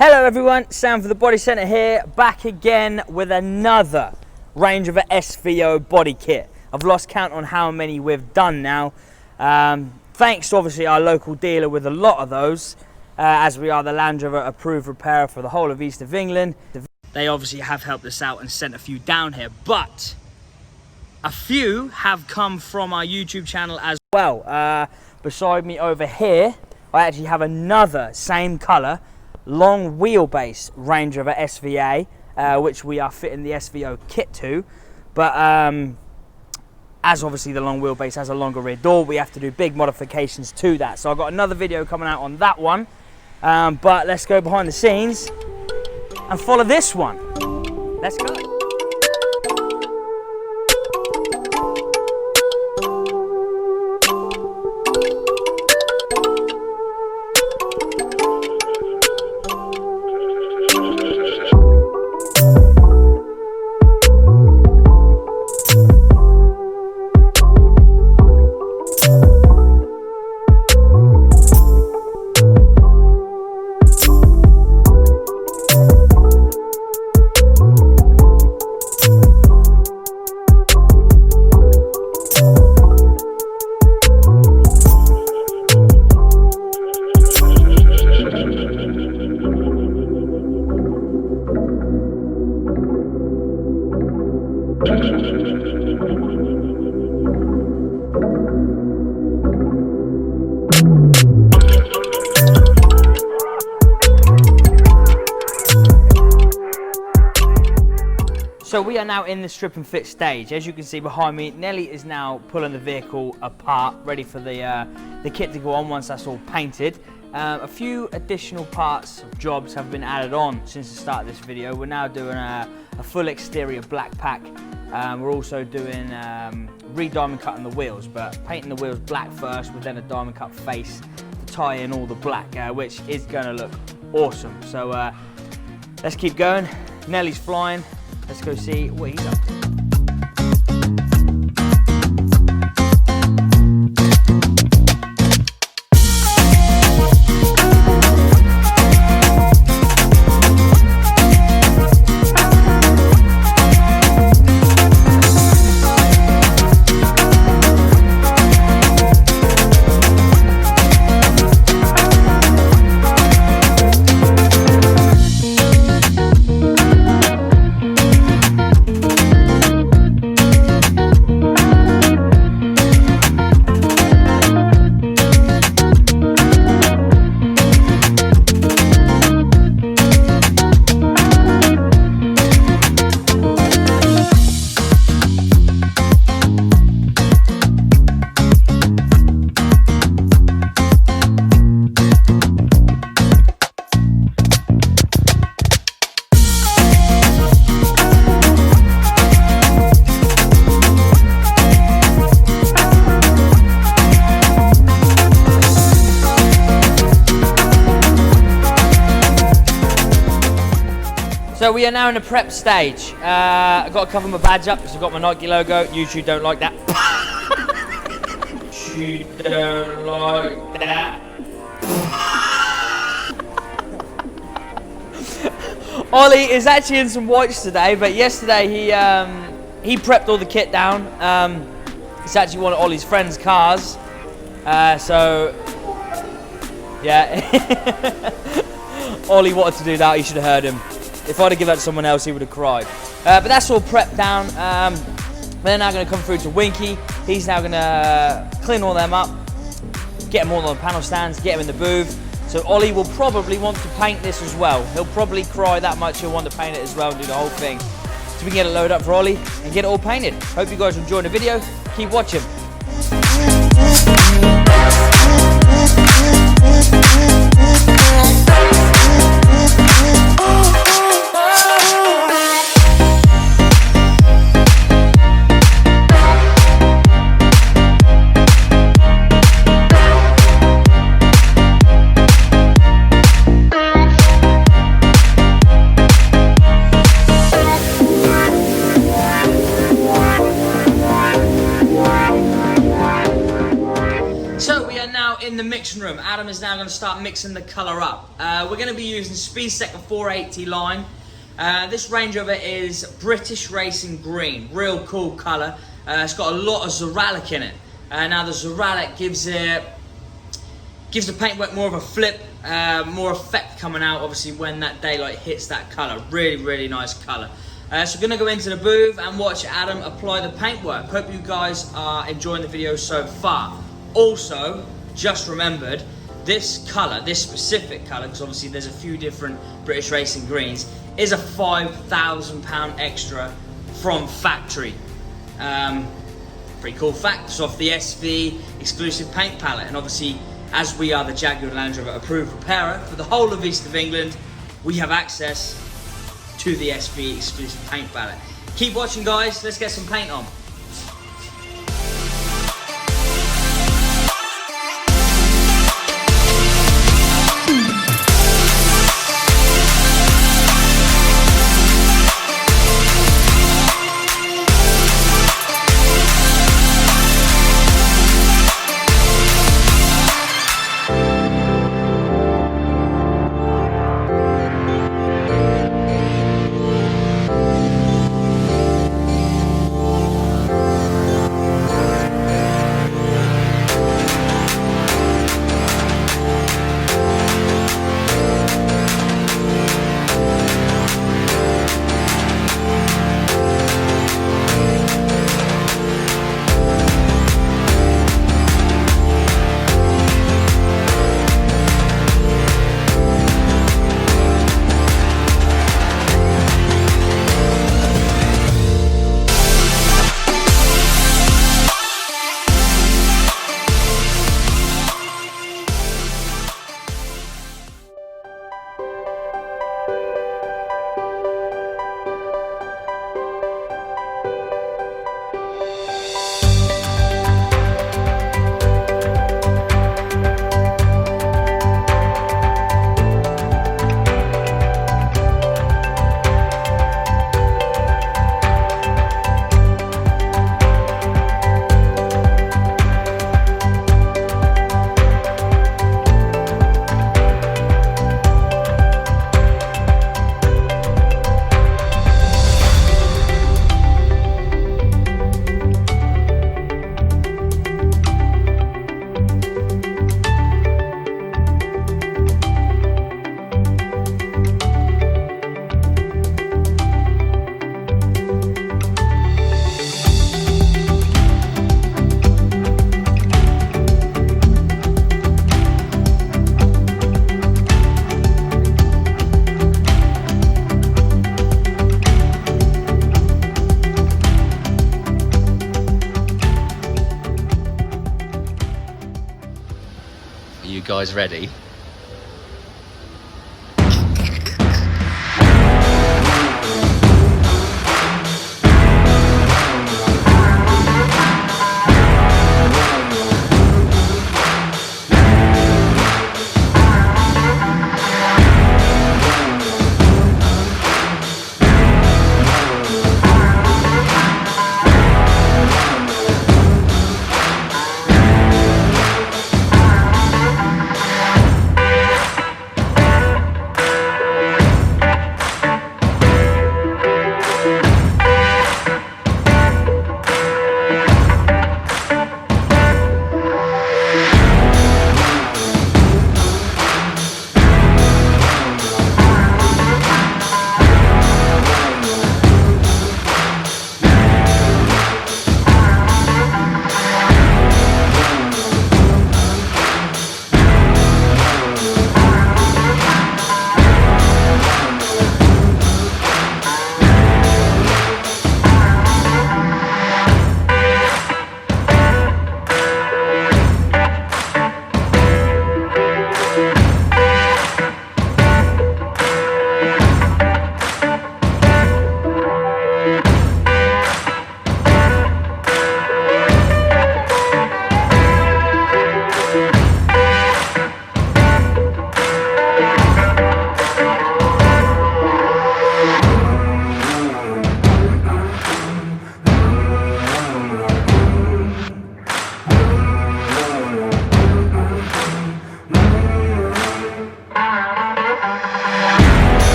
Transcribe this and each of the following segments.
Hello everyone, Sam for the Body Centre here, back again with another Range Rover SVO body kit. I've lost count on how many we've done now. Thanks to obviously our local dealer with a lot of those, as we are the Land Rover approved repairer for the whole of East of England. They obviously have helped us out and sent a few down here, but a few have come from our YouTube channel as well. Beside me over here, I actually have another same colour long wheelbase Range Rover SVA, which we are fitting the SVO kit to, but as obviously the long wheelbase has a longer rear door, we have to do big modifications to that. So I've got another video coming out on that one, but let's go behind the scenes and follow this one. Let's go. So we are now in the strip and fit stage. As you can see behind me, Nelly is now pulling the vehicle apart, ready for the kit to go on once that's all painted. A few additional parts of jobs have been added on since the start of this video. We're now doing a full exterior black pack. We're also doing re-diamond cutting the wheels, but painting the wheels black first with then a diamond cut face to tie in all the black, which is going to look awesome. So let's keep going. Nelly's flying. Let's go see what he's up to. So we are now in the prep stage. I've got to cover my badge up because I've got my Nike logo. YouTube don't like that. You don't like that. Ollie is actually in some whites today, but yesterday he prepped all the kit down. It's actually one of Ollie's friend's cars. So yeah, Ollie wanted to do that. You should have heard him. If I'd have given that to someone else, he would have cried. But that's all prepped down. They're now going to come through to Winky. He's now going to clean all them up, get them all on the panel stands, get them in the booth. So Ollie will probably want to paint this as well. He'll probably cry that much he'll want to paint it as well and do the whole thing. So we can get it loaded up for Ollie and get it all painted. Hope you guys are enjoying the video. Keep watching. in the mixing room. Adam is now going to start mixing the colour up. We're going to be using Spies Hecker 480 line. This Range Rover is British Racing Green. Real cool colour. It's got a lot of Zoralic in it. Now the Zoralic gives the paintwork more of a flip, more effect coming out obviously when that daylight hits that colour. Really, really nice colour. So we're going to go into the booth and watch Adam apply the paintwork. Hope you guys are enjoying the video so far. Also, just remembered, this colour, this specific colour, because obviously there's a few different British Racing Greens, is a £5,000 extra from factory. Pretty cool fact. It's off the SV exclusive paint palette, and obviously as we are the Jaguar Land Rover approved repairer for the whole of East of England, we have access to the SV exclusive paint palette. Keep watching, guys. Let's get some paint on. You guys ready?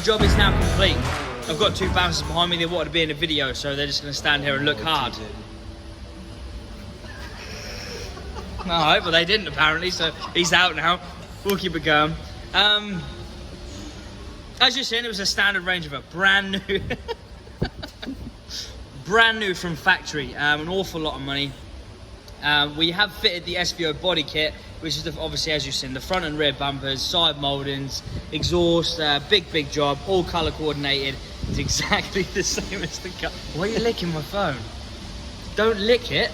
job is now complete. I've got 2 bouncers behind me. They wanted to be in a video, so they're just going to stand here and look hard. Alright, well they didn't apparently, so he's out now. We'll keep it going. As you're seeing, it was a standard Range Rover, brand new. Brand new from factory, an awful lot of money. We have fitted the SVO body kit, which is obviously, as you've seen, the front and rear bumpers, side mouldings, exhaust, big job, all colour coordinated. It's exactly the same as the car. Why are you licking my phone? Don't lick it.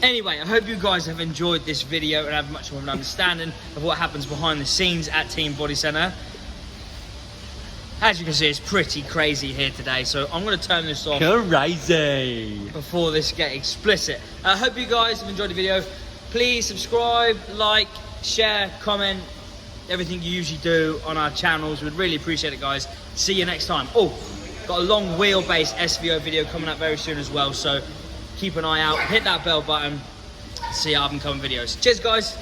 Anyway, I hope you guys have enjoyed this video and have much more of an understanding of what happens behind the scenes at Team Body Centre. As you can see, it's pretty crazy here today, so I'm going to turn this off crazy before this gets explicit. I hope you guys have enjoyed the video. Please subscribe, like, share, comment, everything you usually do on our channels. We'd really appreciate it, guys. See you next time. Oh, got a long wheelbase SVO video coming up very soon as well, so keep an eye out, hit that bell button, see our up and coming videos. Cheers, guys.